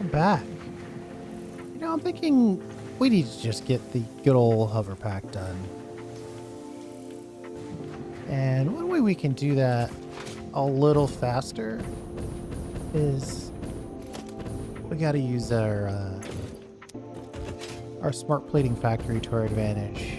welcome back. You know, I'm thinking we need to just get the good old hover pack done. And one way we can do that a little faster is we got to use our smart plating factory to our advantage.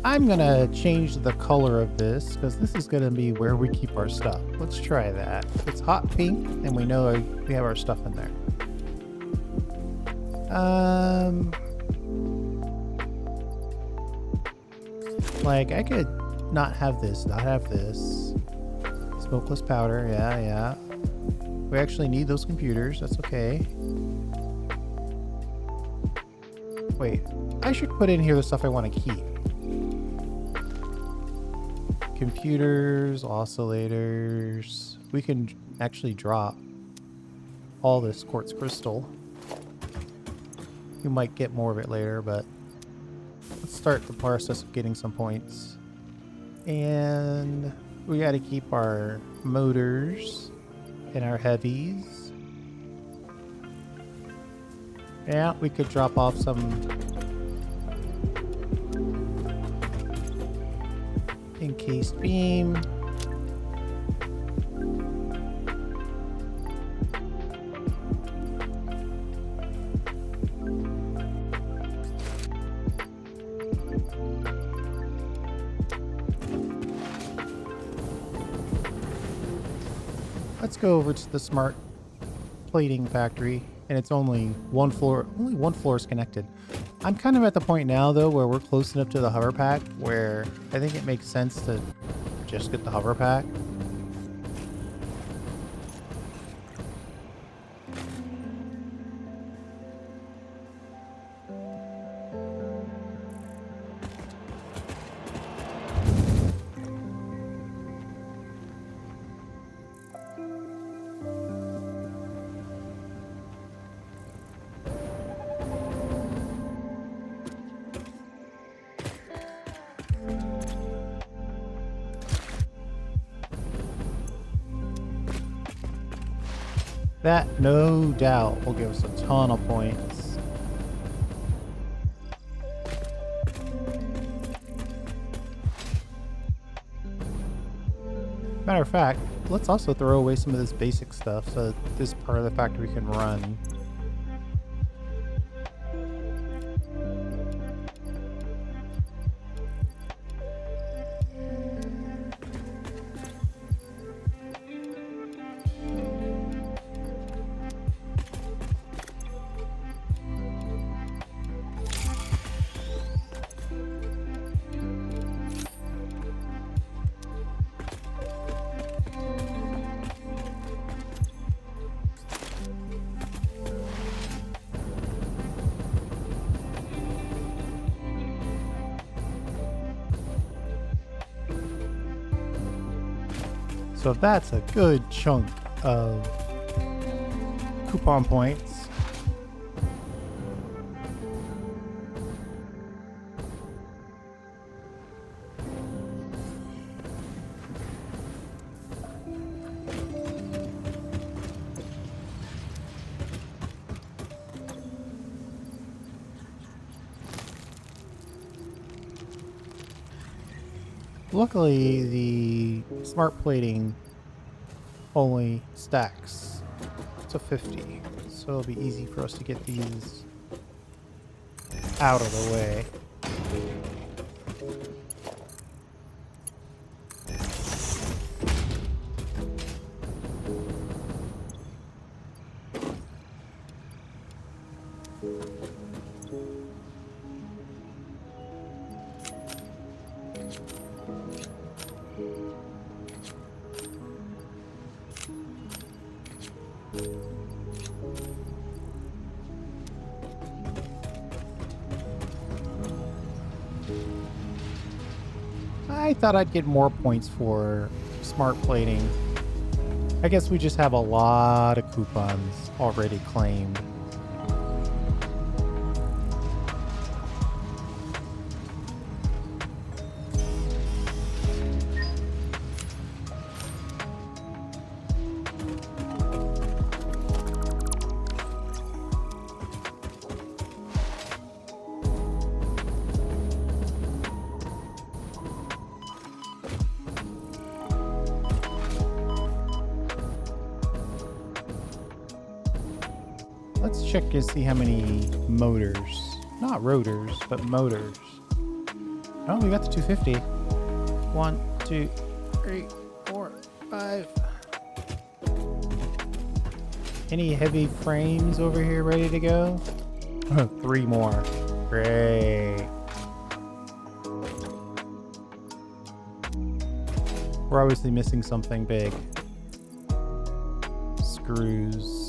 I'm gonna change the color of this because this is gonna be where we keep our stuff. Let's try that. It's hot pink and we know we have our stuff in there. Like I could not have this. Smokeless powder, yeah. We actually need those computers, that's okay. Wait, I should put in here the stuff I want to keep. Computers, oscillators. We can actually drop all this quartz crystal. You might get more of it later, but let's start the process of getting some points. And we got to keep our motors and our heavies. Yeah, we could drop off some encased beam. Let's go over to the smart plating factory, and it's only one floor. Only one floor is connected. I'm kind of at the point now, though, where we're close enough to the hover pack where I think it makes sense to just get the hover pack. That, no doubt, will give us a ton of points. Matter of fact, let's also throw away some of this basic stuff so that this part of the factory can run. So that's a good chunk of coupon points. Luckily, the smart plating only stacks to 50, so it'll be easy for us to get these out of the way. I thought I'd get more points for smart plating. I guess we just have a lot of coupons already claimed. Let's check and see how many motors. Not rotors, but motors. Oh, we got the 250. 1, 2, 3, 4, 5. Any heavy frames over here ready to go? 3 more. Great. We're obviously missing something big. Screws.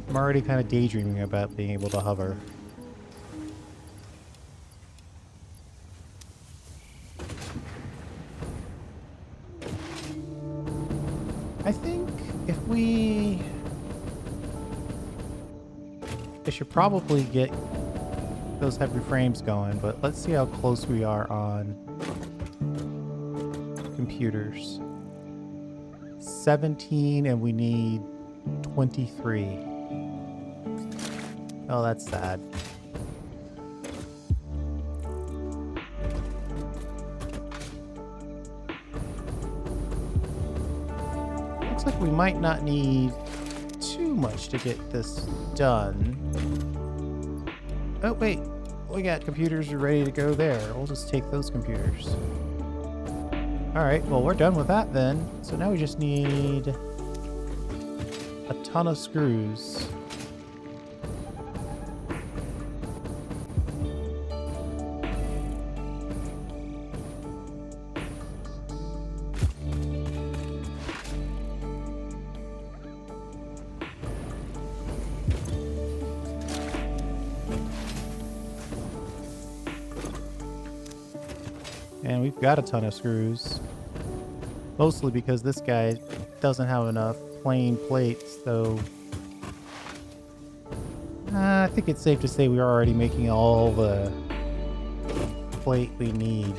I'm already kind of daydreaming about being able to hover. I think if we... I should probably get those heavy frames going, but let's see how close we are on computers. 17 and we need 23. Oh, that's sad. Looks like we might not need too much to get this done. Oh, wait. We got computers ready to go there. We'll just take those computers. Alright, well, we're done with that then. So now we just need a ton of screws. And we've got a ton of screws. Mostly because this guy doesn't have enough plain plates, though. I think it's safe to say we are already making all the plate we need.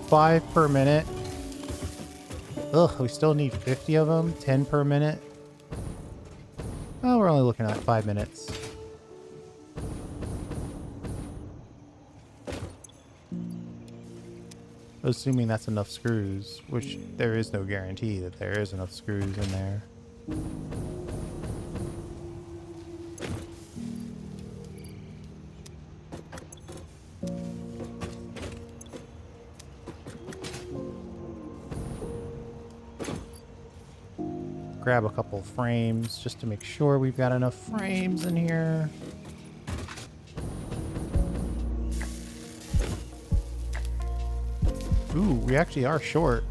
Five per minute. Ugh, we still need 50 of them. 10 per minute. Oh, we're only looking at 5 minutes. Assuming that's enough screws, which there is no guarantee that there is enough screws in there. Grab a couple frames just to make sure we've got enough frames in here. Ooh, we actually are short.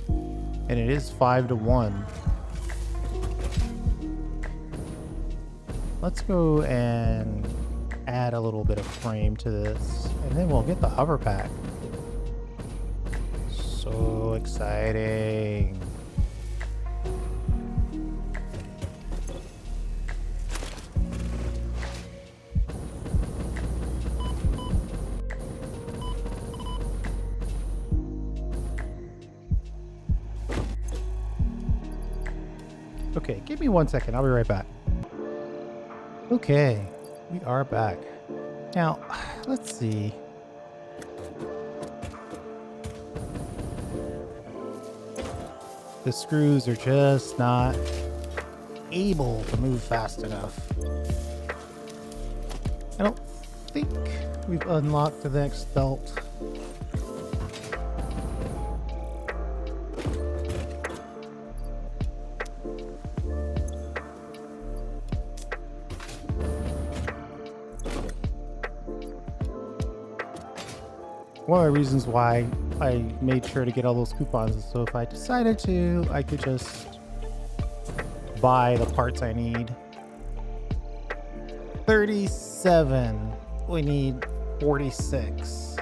And it is 5 to 1. Let's go and add a little bit of frame to this, and then we'll get the hover pack. So exciting. Okay, give me 1 second. I'll be right back. Okay, we are back. Now, let's see. The screws are just not able to move fast enough. I don't think we've unlocked the next belt. One of the reasons why I made sure to get all those coupons is so if I decided to, I could just buy the parts I need. 37. We need 46.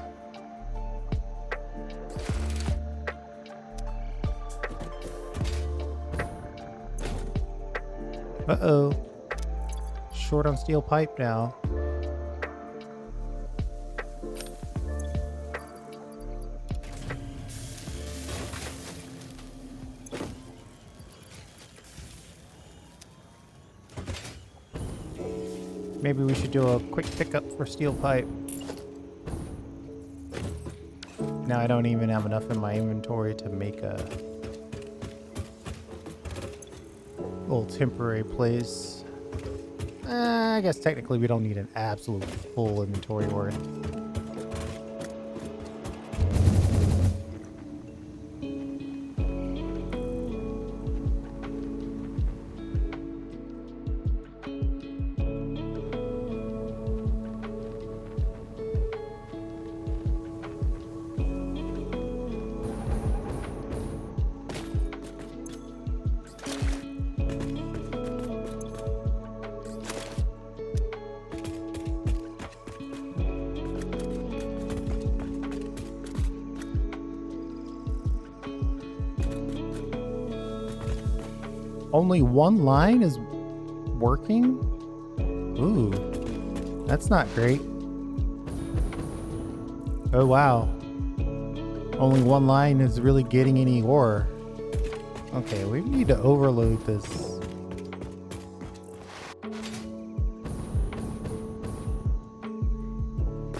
Uh-oh. Short on steel pipe now. Maybe we should do a quick pickup for steel pipe. Now I don't even have enough in my inventory to make a little temporary place. I guess technically we don't need an absolute full inventory worth. Only one line is working? Ooh, that's not great. Oh wow. Only one line is really getting any ore. Okay, we need to overload this.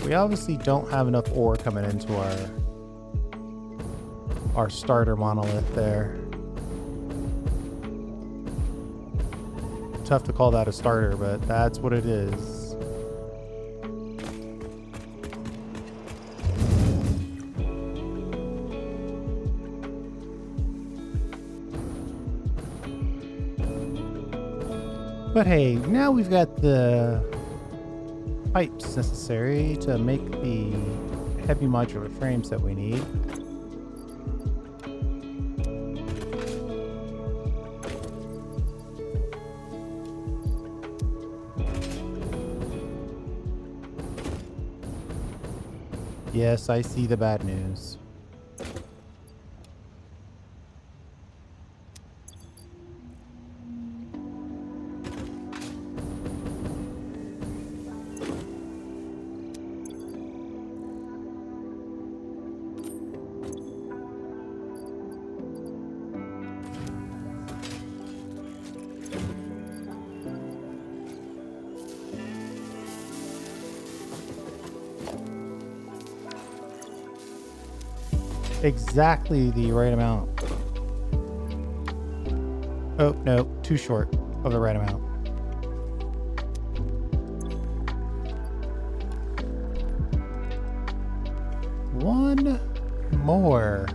We obviously don't have enough ore coming into our starter monolith there. Tough to call that a starter, but that's what it is. But hey, now we've got the pipes necessary to make the heavy modular frames that we need. Yes, I see the bad news. Exactly the right amount. Oh, no, too short of the right amount. One more.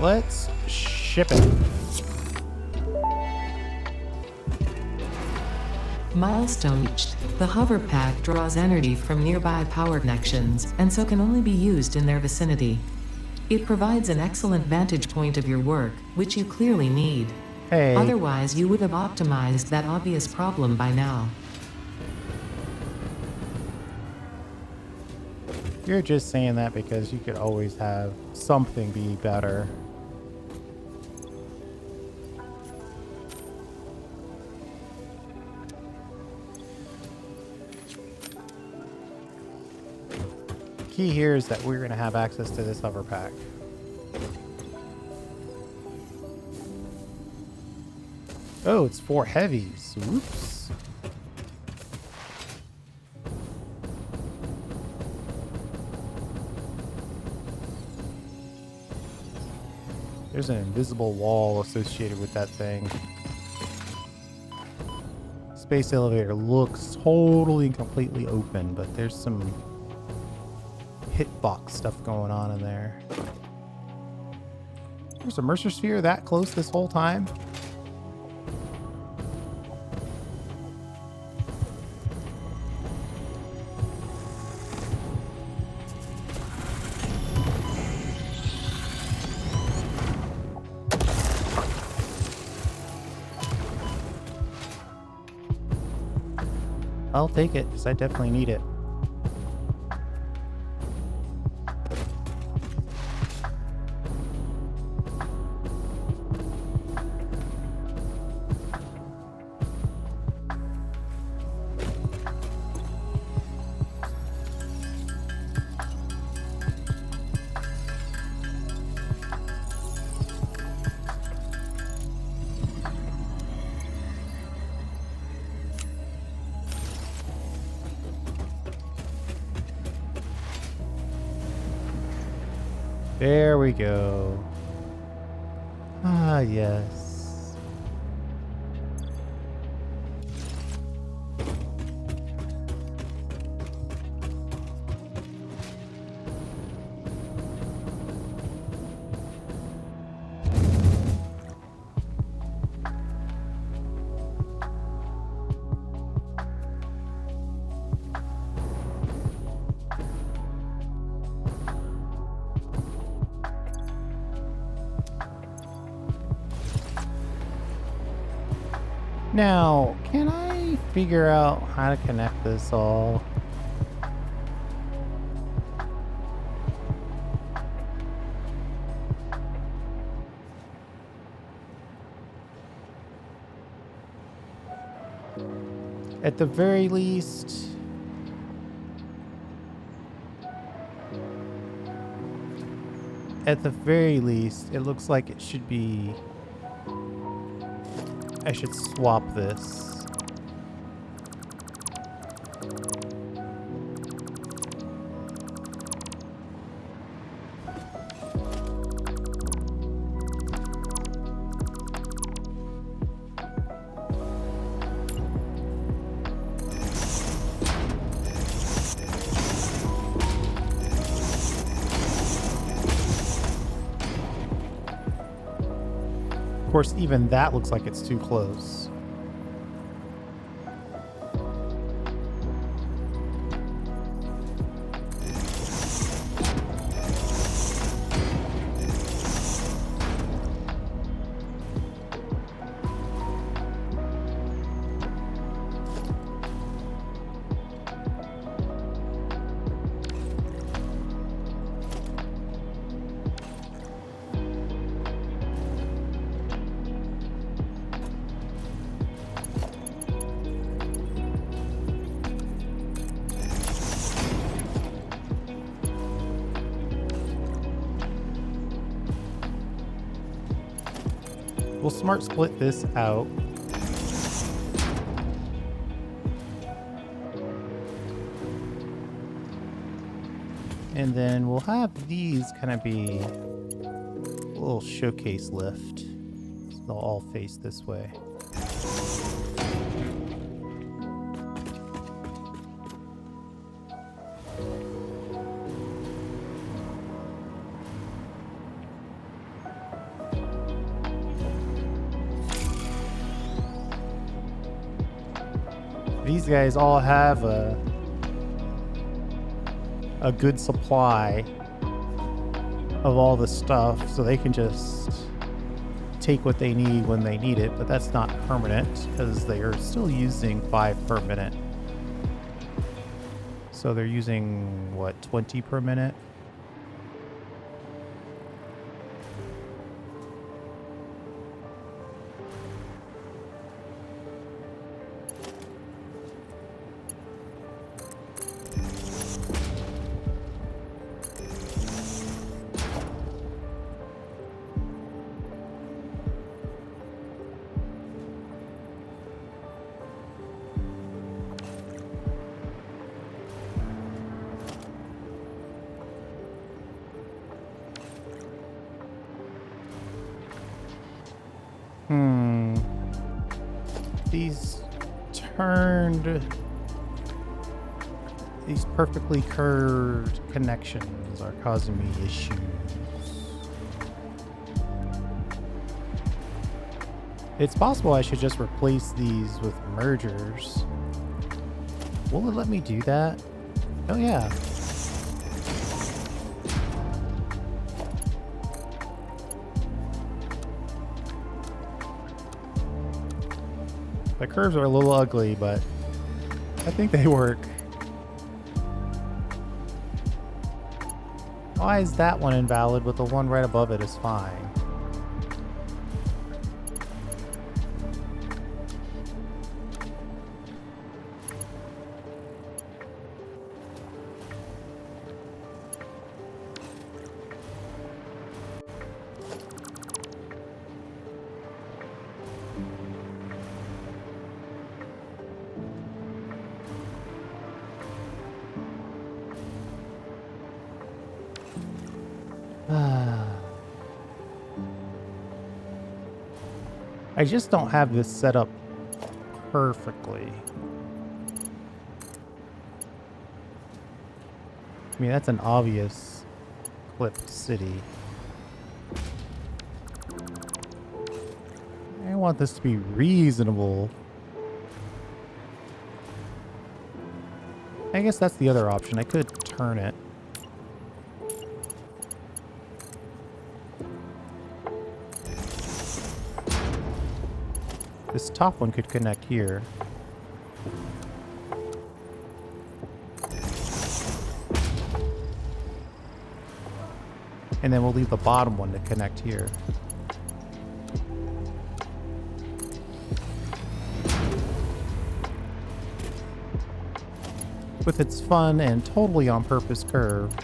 Let's ship it. Milestone reached. The hover pad draws energy from nearby power connections, and so can only be used in their vicinity. It provides an excellent vantage point of your work, which you clearly need. Hey. Otherwise, you would have optimized that obvious problem by now. You're just saying that because you could always have something be better. Key here is that we're going to have access to this hover pack. Oh, it's 4 heavies. Oops. There's an invisible wall associated with that thing. Space elevator looks totally and completely open, but there's some hitbox stuff going on in there. There's a Mercer sphere that close this whole time. I'll take it, because I definitely need it. There we go. Ah, yes. Now, can I figure out how to connect this all? At the very least, it looks like it should be. I should swap this. Of course, even that looks like it's too close. We'll smart split this out. And then we'll have these kind of be a little showcase lift. So they'll all face this way. These guys all have a good supply of all the stuff, so they can just take what they need when they need it, but that's not permanent because they are still using 5 per minute. So they're using, what, 20 per minute? These perfectly curved connections are causing me issues. It's possible I should just replace these with mergers. Will it let me do that? Oh yeah. The curves are a little ugly, but I think they work. Why is that one invalid, but the one right above it is fine? I just don't have this set up perfectly. I mean, that's an obvious clipped city. I want this to be reasonable. I guess that's the other option. I could turn it. This top one could connect here. And then we'll leave the bottom one to connect here. With its fun and totally on purpose curve.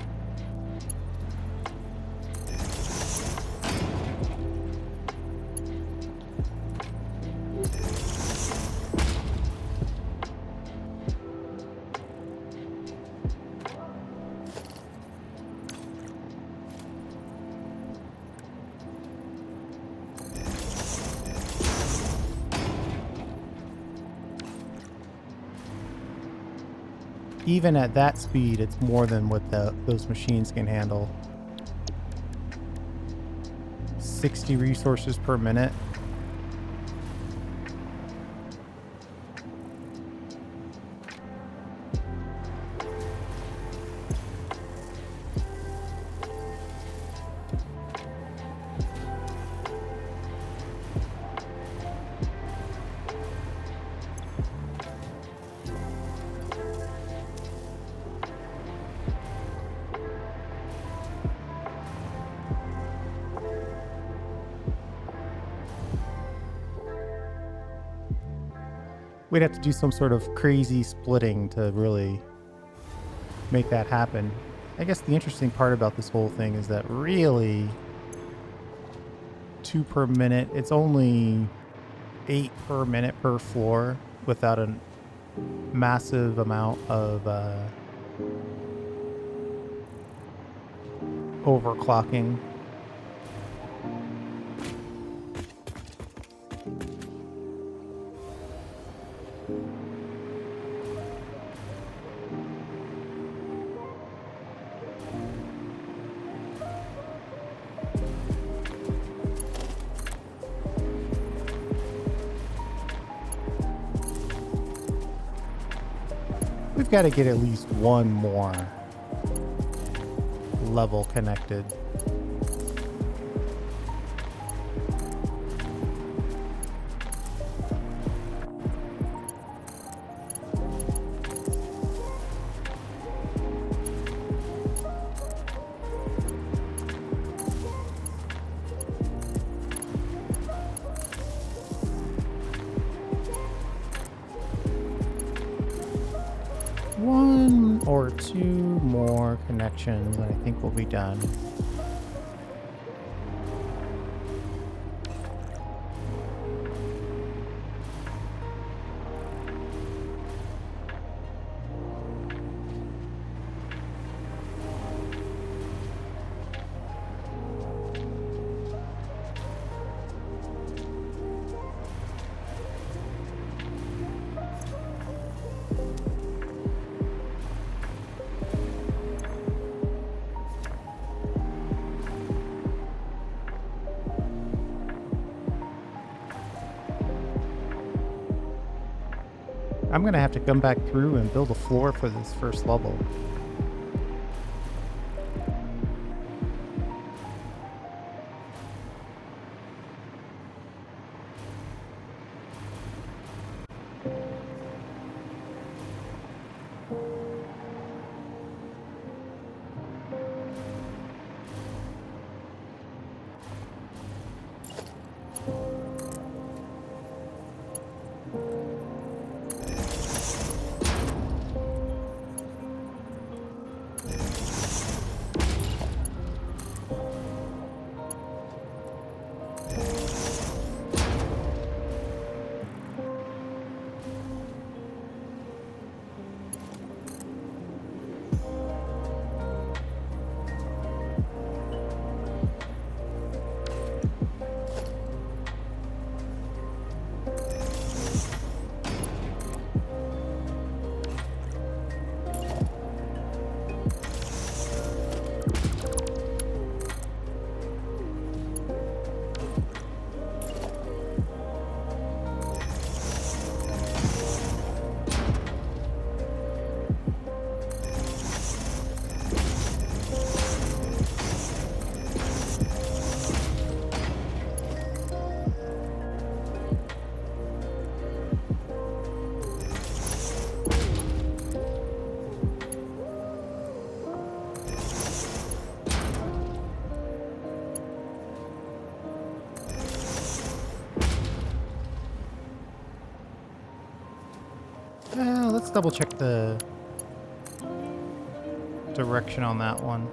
Even at that speed, it's more than what those machines can handle. 60 resources per minute. We'd have to do some sort of crazy splitting to really make that happen. I guess the interesting part about this whole thing is that really 2 per minute, it's only 8 per minute per floor without a massive amount of overclocking. We've got to get at least one more level connected. Or 2 more connections, and I think we'll be done. I'm gonna have to come back through and build a floor for this first level. Let's double check the direction on that one.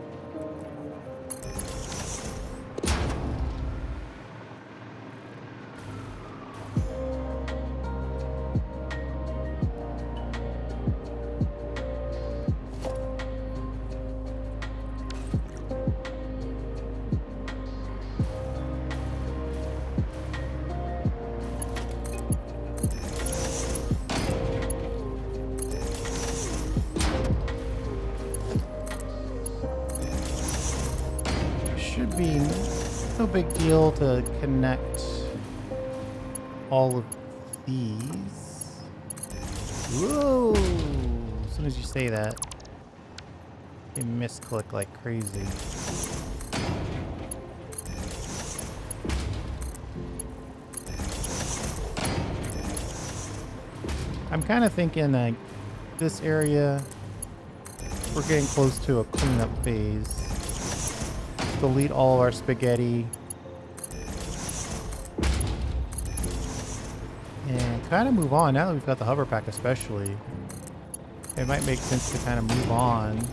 Should be no big deal to connect all of these. Whoa! As soon as you say that, you misclick like crazy. I'm kind of thinking that this area, we're getting close to a cleanup phase. Delete all of our spaghetti. And kind of move on. Now that we've got the hover pack especially, it might make sense to kind of move on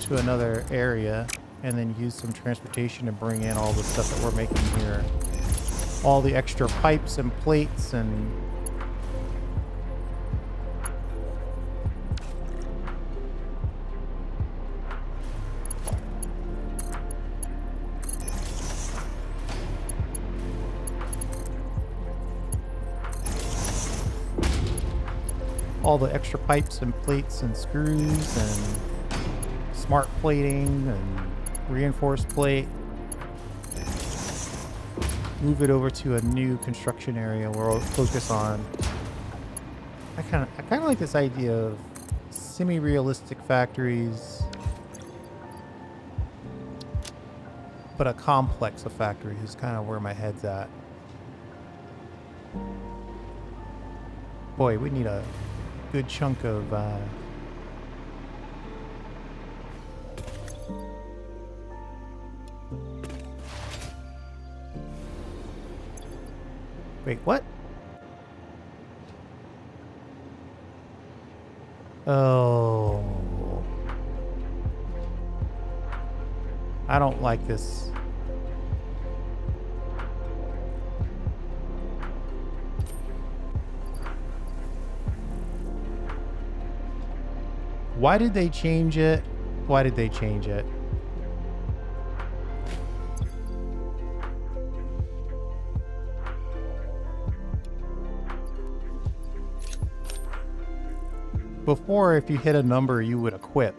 to another area and then use some transportation to bring in all the stuff that we're making here. All the extra pipes and plates and all the extra pipes and plates and screws and smart plating and reinforced plate. Move it over to a new construction area where we'll focus on. I kind of like this idea of semi-realistic factories, but a complex of factories is kind of where my head's at. Boy, we need a good chunk of wait, what? Oh. I don't like this. Why did they change it? Why did they change it? Before, if you hit a number, you would equip.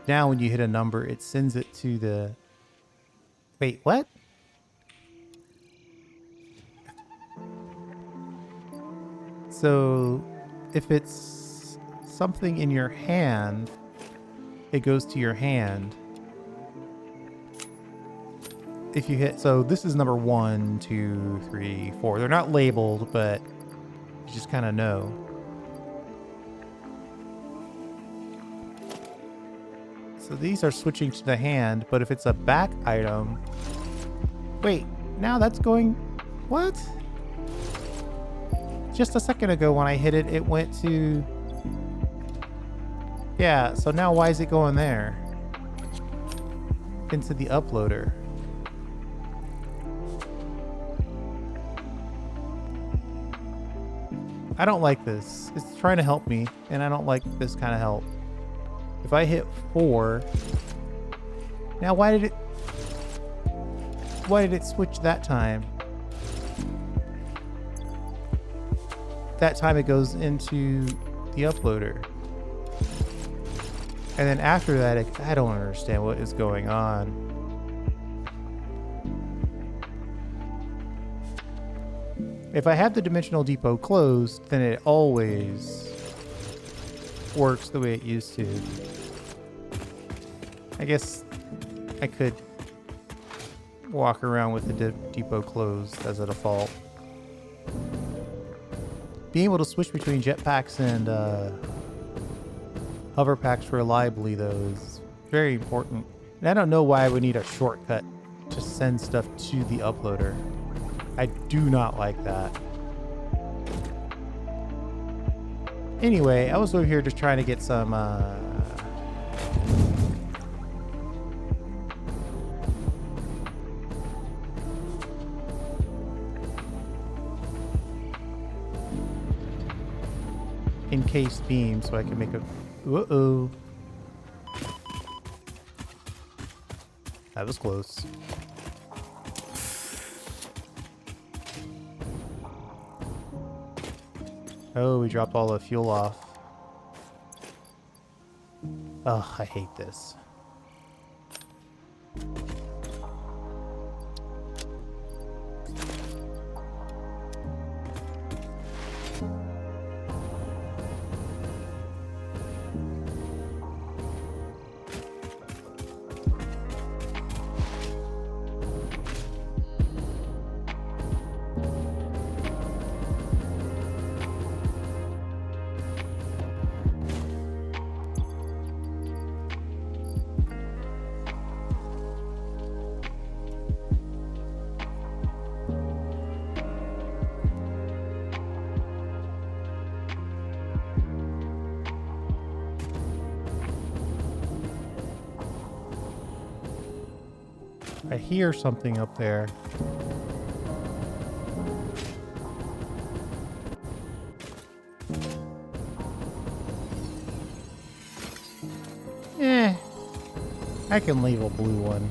Now, when you hit a number, it sends it to the... Wait, what? So, if it's something in your hand, it goes to your hand. If you hit... So, this is number 1, 2, 3, 4. They're not labeled, but you just kind of know. So these are switching to the hand, but if it's a back item... Wait, now that's going... What? Just a second ago when I hit it, it went to... Yeah, so now why is it going there? Into the uploader. I don't like this. It's trying to help me, and I don't like this kind of help. If I hit 4, now why did it switch that time? That time it goes into the uploader. And then after that, I don't understand what is going on. If I have the Dimensional Depot closed, then it always works the way it used to. I guess I could walk around with the depot closed as a default. Being able to switch between jetpacks and hover packs reliably, though, is very important. And I don't know why I would need a shortcut to send stuff to the uploader. I do not like that. Anyway, I was over here just trying to get some encased beam so I can make a... Uh-oh. That was close. Oh, we dropped all the fuel off. Ugh, I hate this. I hear something up there. I can leave a blue one.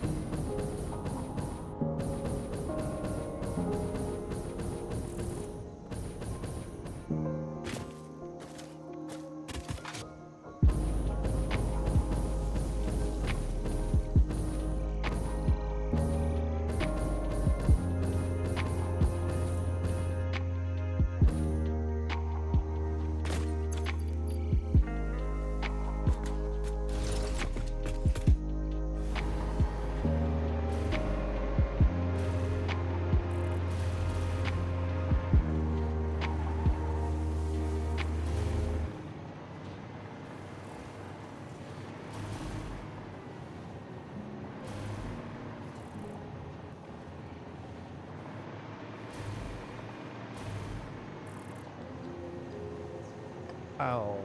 Oh.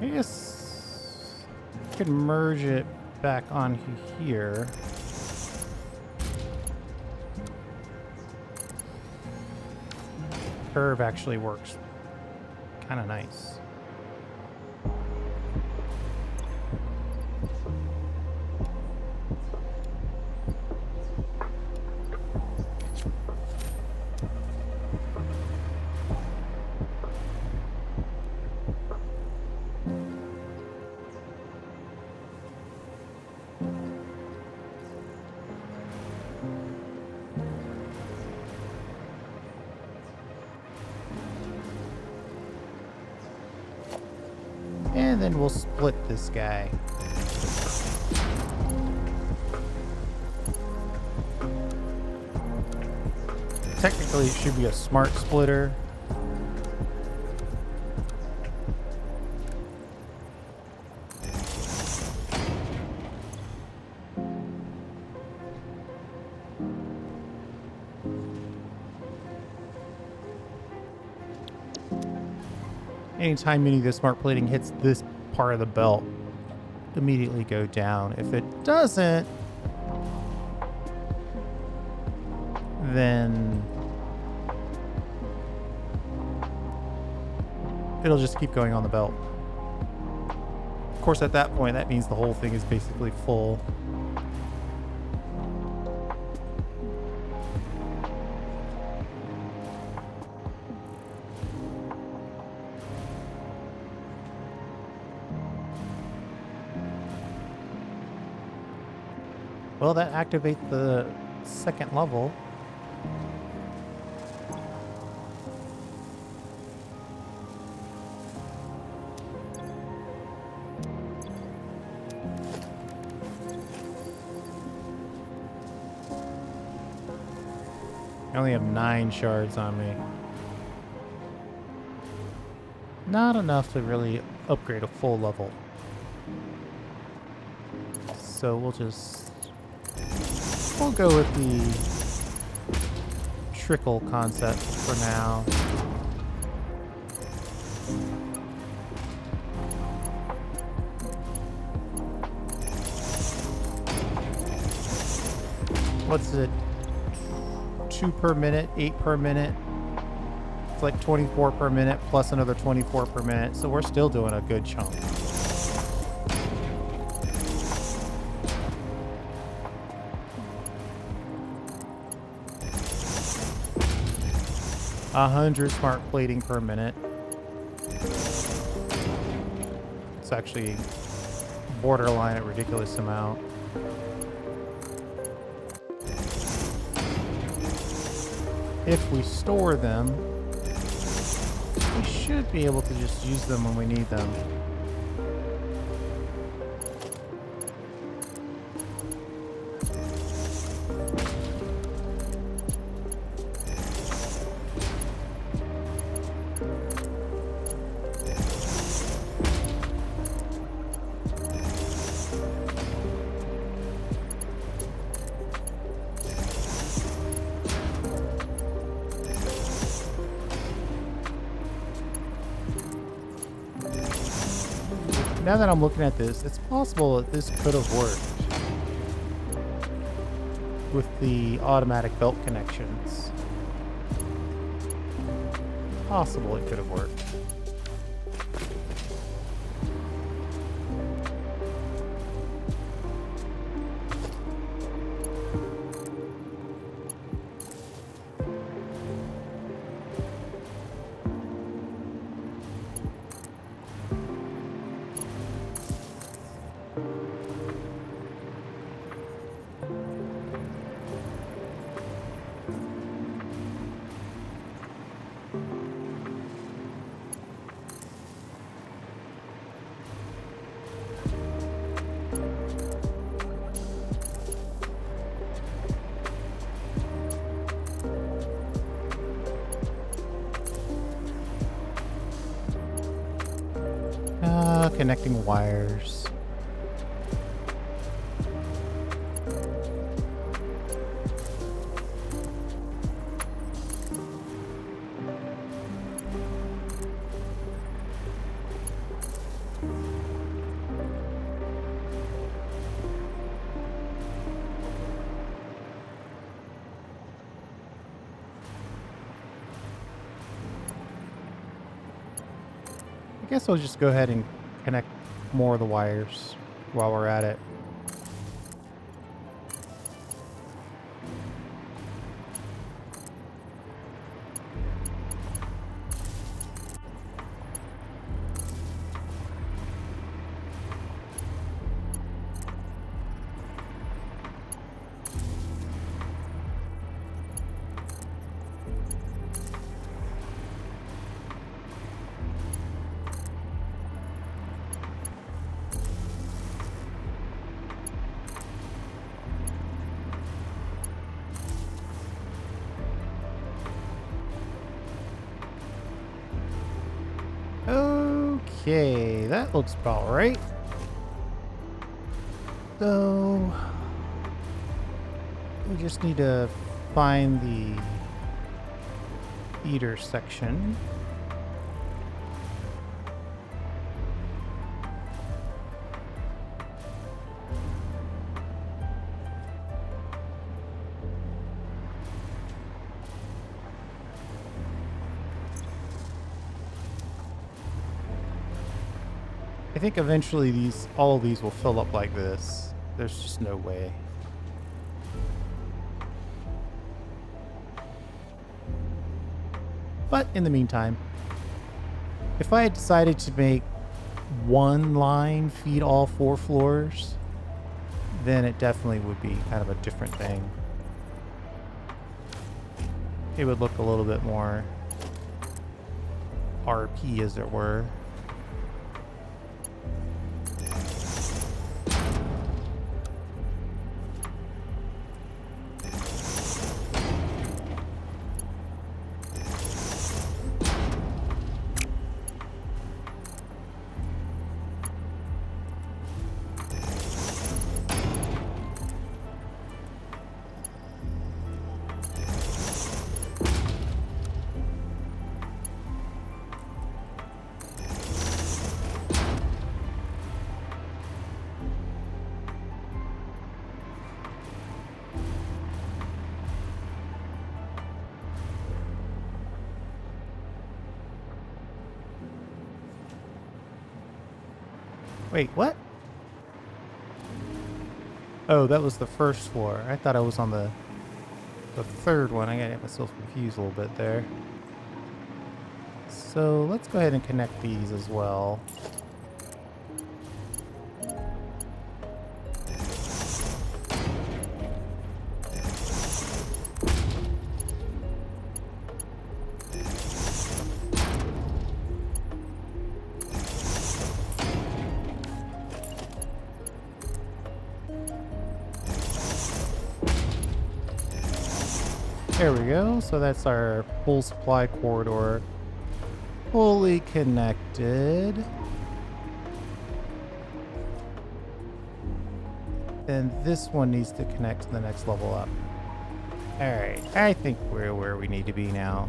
I guess I could merge it back onto here. Curve actually works kind of nice. And then we'll split this guy. Technically, it should be a smart splitter. Anytime any of the smart plating hits this part of the belt, immediately go down. If it doesn't, then it'll just keep going on the belt. Of course, at that point, that means the whole thing is basically full. Well, that activates the second level. I only have 9 shards on me. Not enough to really upgrade a full level. So we'll go with the trickle concept for now. What's it? 2 per minute, 8 per minute. It's like 24 per minute plus another 24 per minute. So we're still doing a good chunk. A 100 smart plating per minute. It's actually borderline a ridiculous amount. If we store them, we should be able to just use them when we need them. Now that I'm looking at this, it's possible that this could have worked with the automatic belt connections. Possible it could have worked. Connecting wires. guess I'll just go ahead and connect more of the wires while we're at it. Okay, that looks about right. So we just need to find the feeder section. I think eventually all of these will fill up like this. There's just no way. But in the meantime, if I had decided to make one line feed all 4 floors, then it definitely would be kind of a different thing. It would look a little bit more RP, as it were. Wait, what? Oh, that was the first floor. I thought I was on the third one. I got myself confused a little bit there. So let's go ahead and connect these as well. There we go. So that's our full supply corridor fully connected. And this one needs to connect to the next level up. All right, I think we're where we need to be now.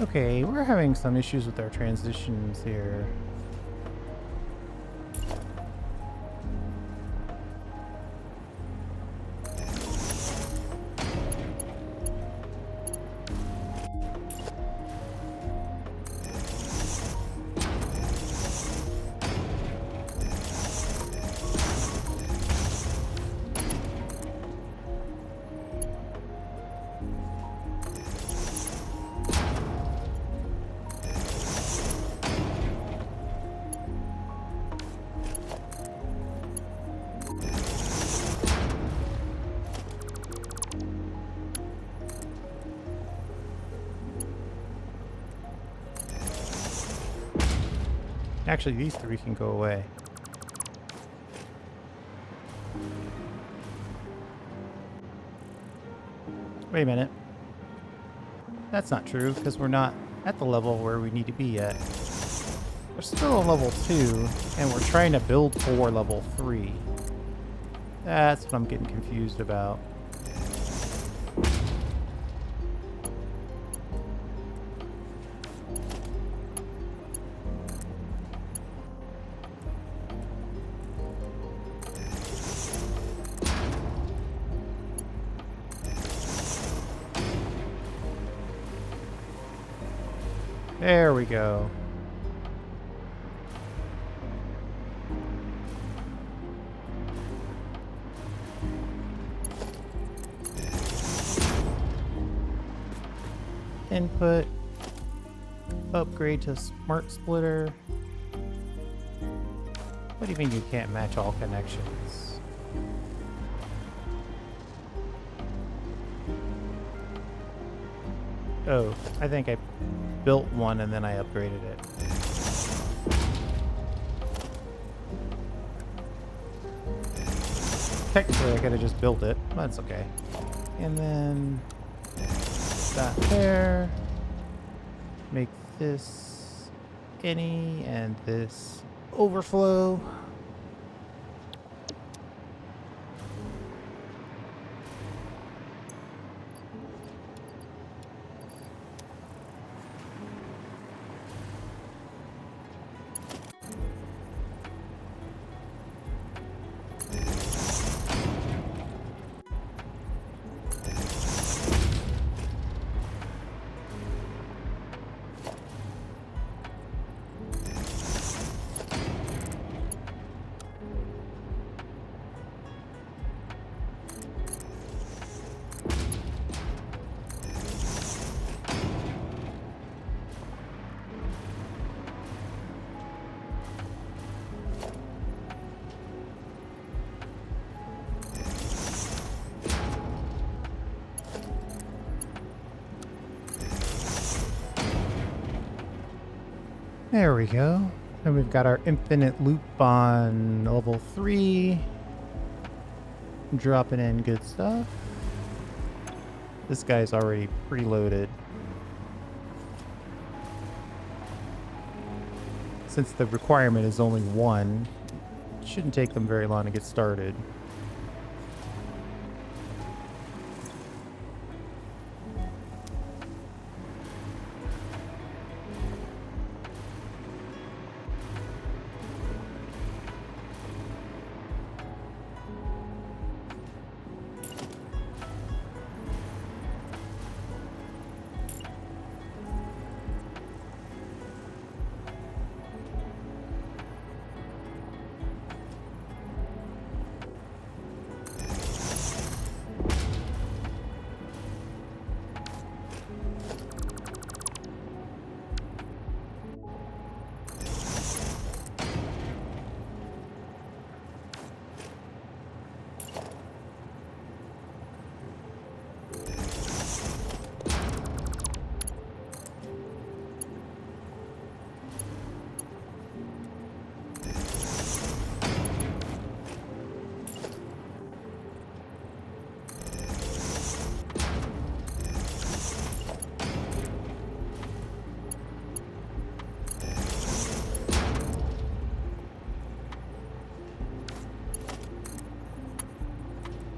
Okay, we're having some issues with our transitions here. Actually, these three can go away. Wait a minute. That's not true, because we're not at the level where we need to be yet. We're still on level 2, and we're trying to build for level 3. That's what I'm getting confused about. There we go. Input, upgrade to smart splitter. What do you mean you can't match all connections? Oh, I think I built one and then I upgraded it. Technically I could have just built it, but that's okay. And then that there. Make this any and this overflow. There we go. And we've got our infinite loop on level 3. Dropping in good stuff. This guy's already preloaded. Since the requirement is only 1, it shouldn't take them very long to get started.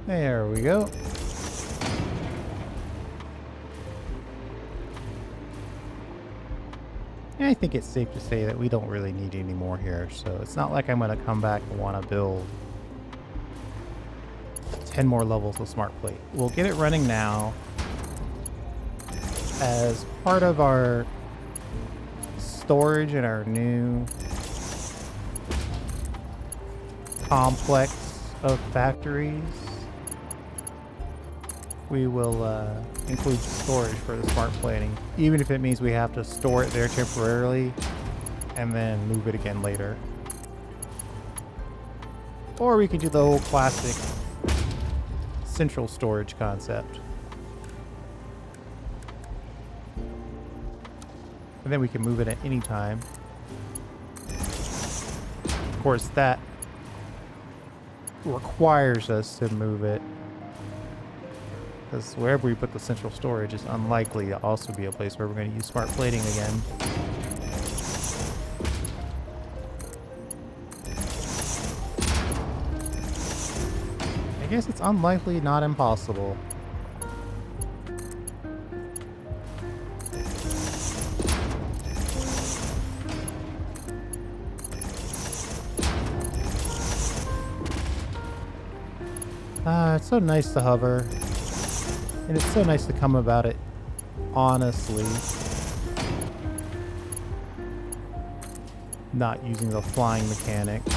There we go. And I think it's safe to say that we don't really need any more here, so it's not like I'm going to come back and want to build 10 more levels of Smart Plate. We'll get it running now as part of our storage in our new complex of factories. We will include storage for the smart plating, even if it means we have to store it there temporarily and then move it again later. Or we can do the whole classic central storage concept. And then we can move it at any time. course, that requires us to move it. Because wherever we put the central storage is unlikely to also be a place where we're going to use smart plating again. I guess it's unlikely, not impossible. It's so nice to hover. And it's so nice to come about it honestly. Not using the flying mechanics.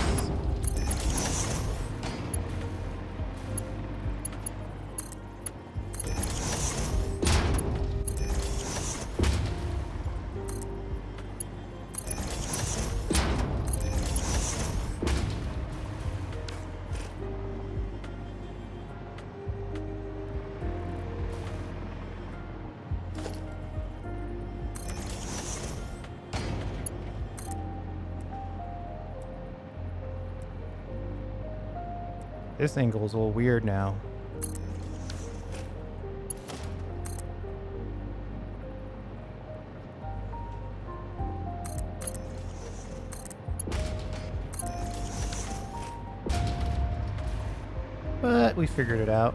This angle is a little weird now. But we figured it out.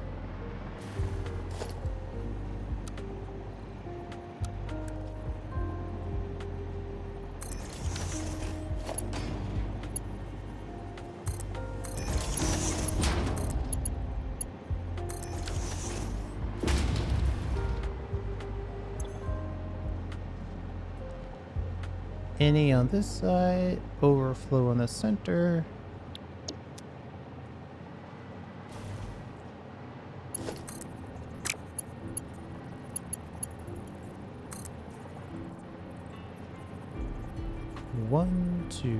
Any on this side, overflow on the center. One, two.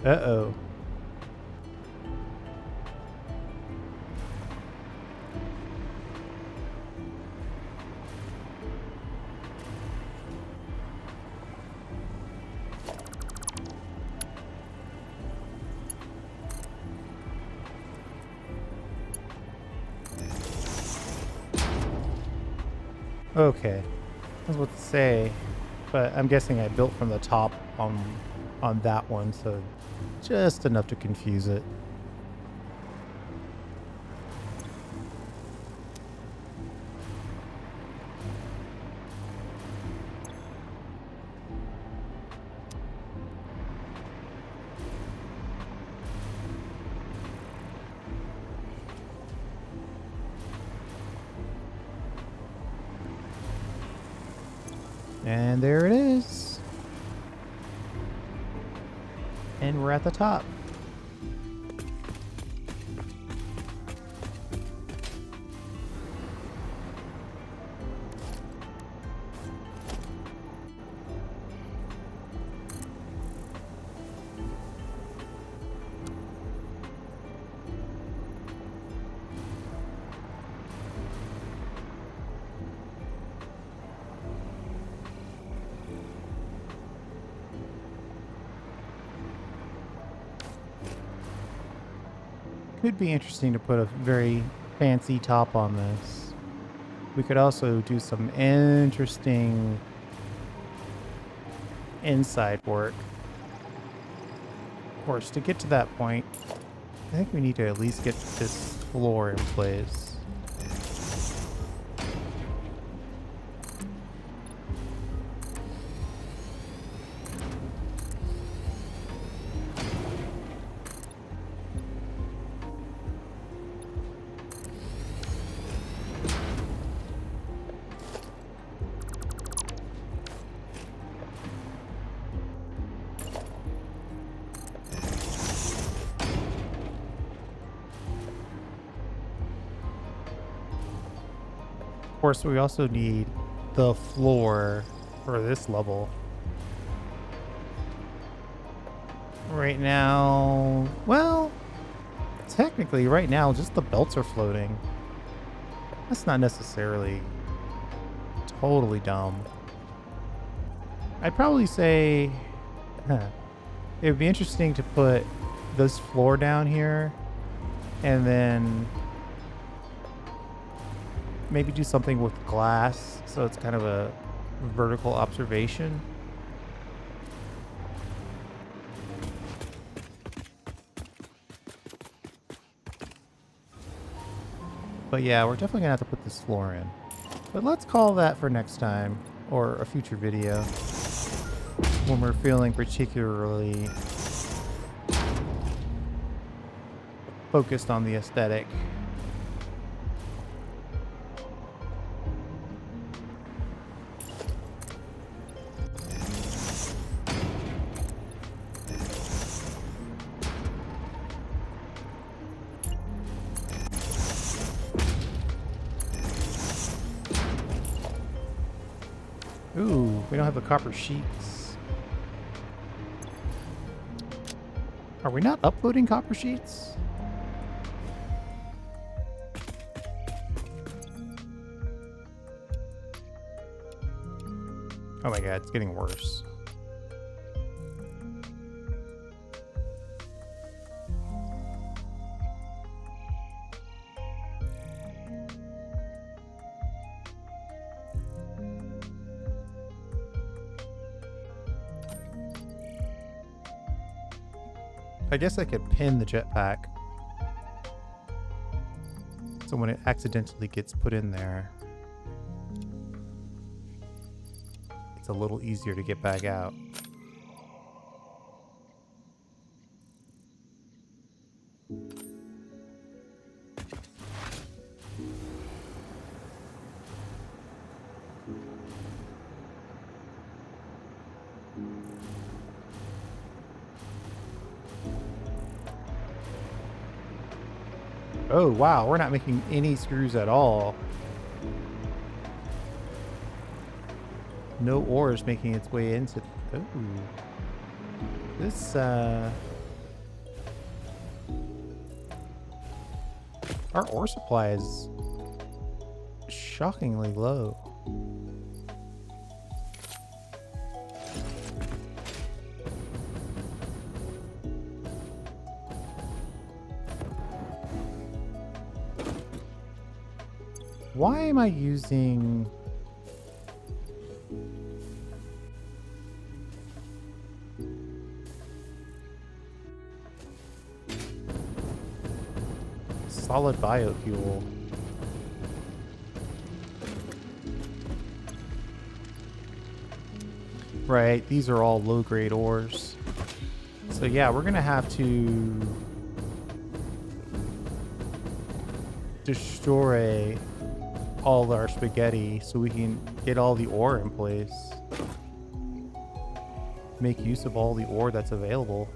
Uh-oh. Okay. I was about to say, but I'm guessing I built from the top on that one, so just enough to confuse it. And there it is. And we're at the top. Could be interesting to put a very fancy top on this. We could also do some interesting inside work. Of course, to get to that point, I think we need to at least get this floor in place. Of course, we also need the floor for this level. Right now, well, technically right now just the belts are floating. That's not necessarily totally dumb. I'd probably say it would be interesting to put this floor down here and then maybe do something with glass so it's kind of a vertical observation. But yeah, we're definitely gonna have to put this floor in. But let's call that for next time or a future video when we're feeling particularly focused on the aesthetic. Ooh, we don't have the copper sheets. Are we not uploading copper sheets? Oh my god, it's getting worse. I guess I could pin the jetpack so when it accidentally gets put in there, it's a little easier to get back out. Oh wow, we're not making any screws at all. No ore is making its way into... Ooh. This, our ore supply is shockingly low. Why am I using... solid biofuel? Right, these are all low-grade ores. So yeah, we're gonna have to destroy all our spaghetti so we can get all the ore in place. Make use of all the ore that's available.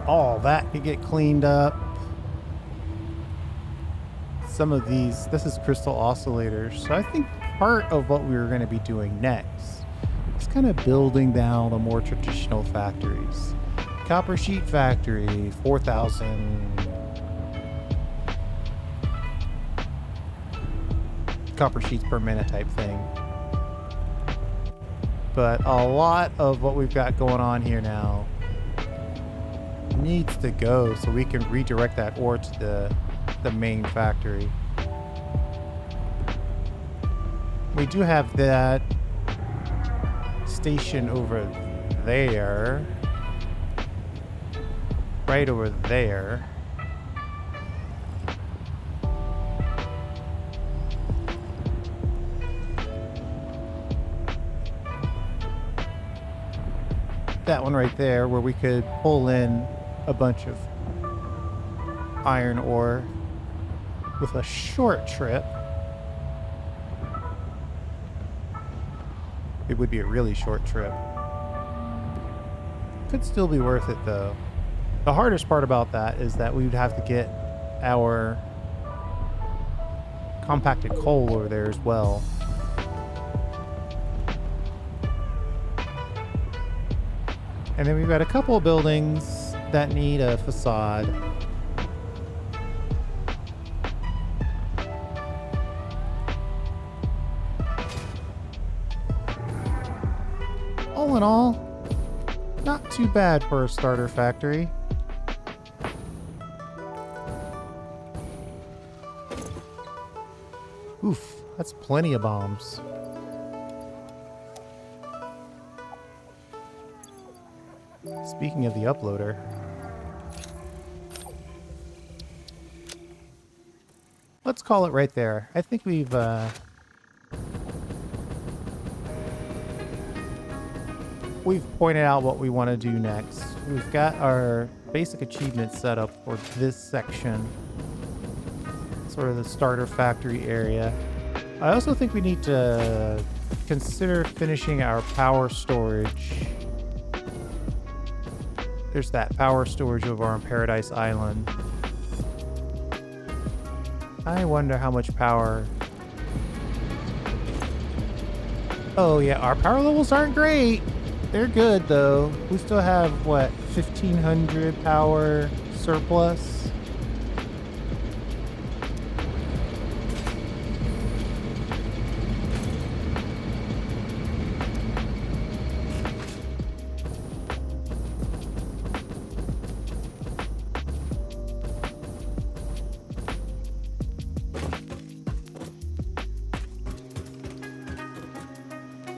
All that could get cleaned up. Some of these, this is crystal oscillators. So I think part of what we were going to be doing next is kind of building down the more traditional factories. Copper sheet factory, 4,000 copper sheets per minute type thing. But a lot of what we've got going on here now needs to go so we can redirect that ore to the main factory. We do have that station over there, right over there. that one right there where we could pull in a bunch of iron ore with a short trip. It would be a really short trip. Could still be worth it though. The hardest part about that is that we would have to get our compacted coal over there as well. And then we've got a couple of buildings that need a facade. All in all, not too bad for a starter factory. Oof, that's plenty of bombs. Speaking of the uploader, let's call it right there. I think we've pointed out what we want to do next. We've got our basic achievements set up for this section, sort of the starter factory area. I also think we need to consider finishing our power storage. There's that power storage over on Paradise Island. I wonder how much power... Oh yeah, our power levels aren't great. They're good though. We still have, what, 1,500 power surplus?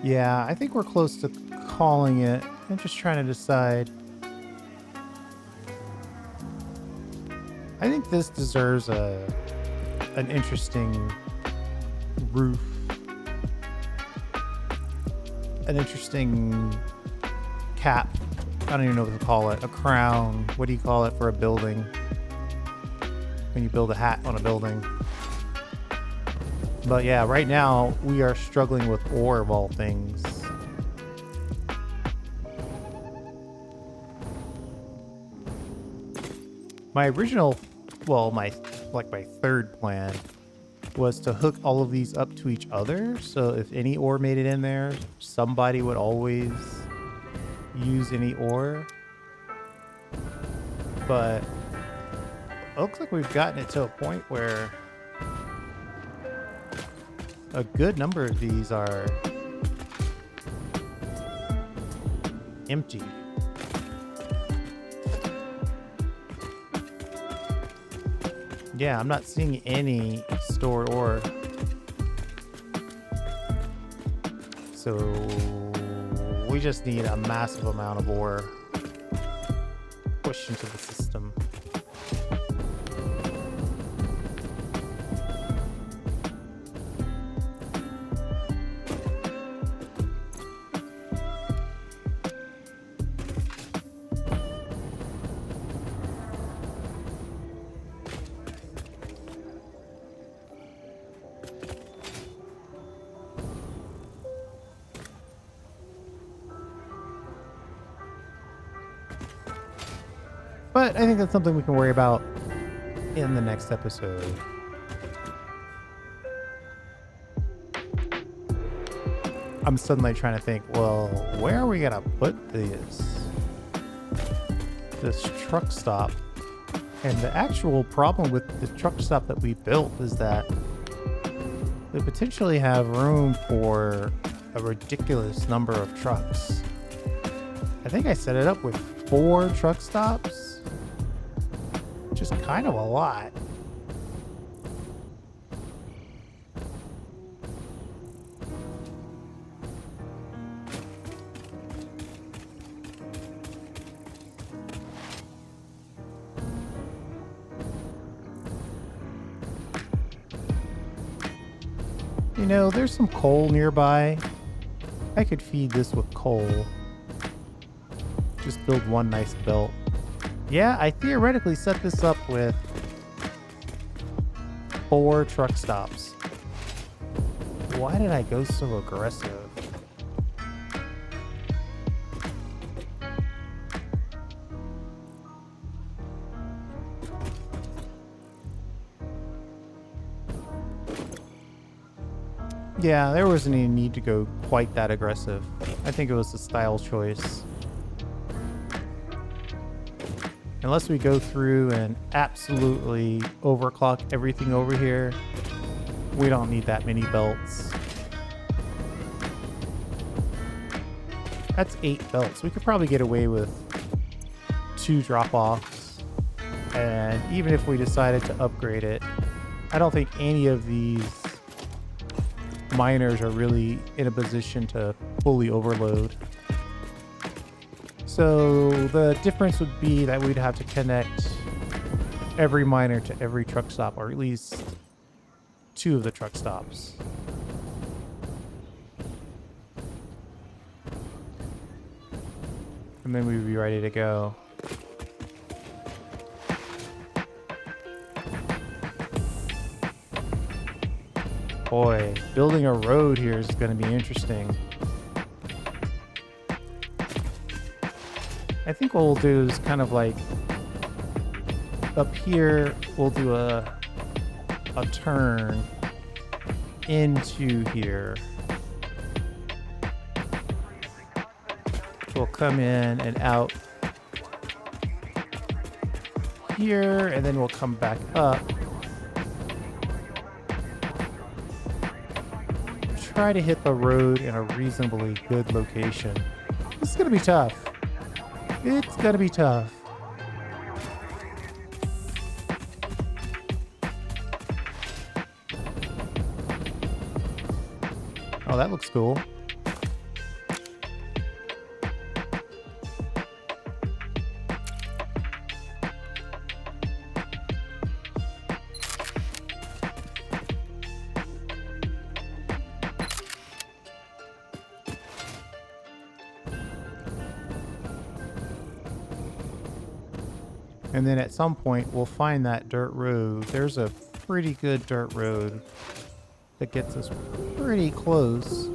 Yeah, I think we're close to calling it. I'm just trying to decide. I think this deserves an interesting roof. An interesting cap. I don't even know what to call it. A crown. What do you call it for a building? When you build a hat on a building. But yeah, right now we are struggling with ore of all things. My original, well, my third plan was to hook all of these up to each other. So if any ore made it in there, somebody would always use any ore. But it looks like we've gotten it to a point where a good number of these are empty. Yeah, I'm not seeing any stored ore. So we just need a massive amount of ore pushed into the system. But I think that's something we can worry about in the next episode. I'm suddenly trying to think, well, where are we going to put this truck stop? And the actual problem with the truck stop that we built is that we potentially have room for a ridiculous number of trucks. I think I set it up with 4 truck stops. Just kind of a lot. You know, there's some coal nearby. I could feed this with coal. Just build one nice belt. Yeah, I theoretically set this up with 4 truck stops. Why did I go so aggressive? Yeah, there wasn't any need to go quite that aggressive. I think it was a style choice. Unless we go through and absolutely overclock everything over here, we don't need that many belts. That's 8 belts. We could probably get away with 2 drop-offs. And even if we decided to upgrade it, I don't think any of these miners are really in a position to fully overload. So the difference would be that we'd have to connect every miner to every truck stop, or at least 2 of the truck stops. And then we'd be ready to go. Boy, building a road here is going to be interesting. I think what we'll do is kind of like up here, we'll do a turn into here. We'll come in and out here, and then we'll come back up. Try to hit the road in a reasonably good location. This is going to be tough. It's going to be tough. Oh, that looks cool. And then at some point, we'll find that dirt road. There's a pretty good dirt road that gets us pretty close.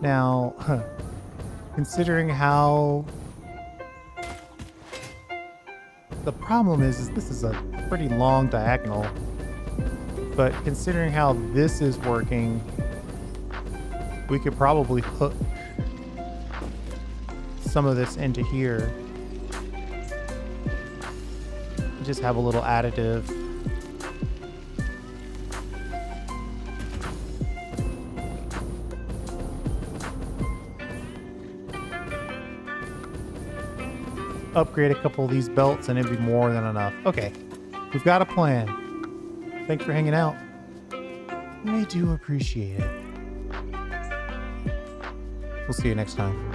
Now, considering how... The problem is this is a pretty long diagonal. But considering how this is working, we could probably hook some of this into here. Just have a little additive. Upgrade a couple of these belts and it'd be more than enough. Okay, we've got a plan. Thanks for hanging out. I do appreciate it. We'll see you next time.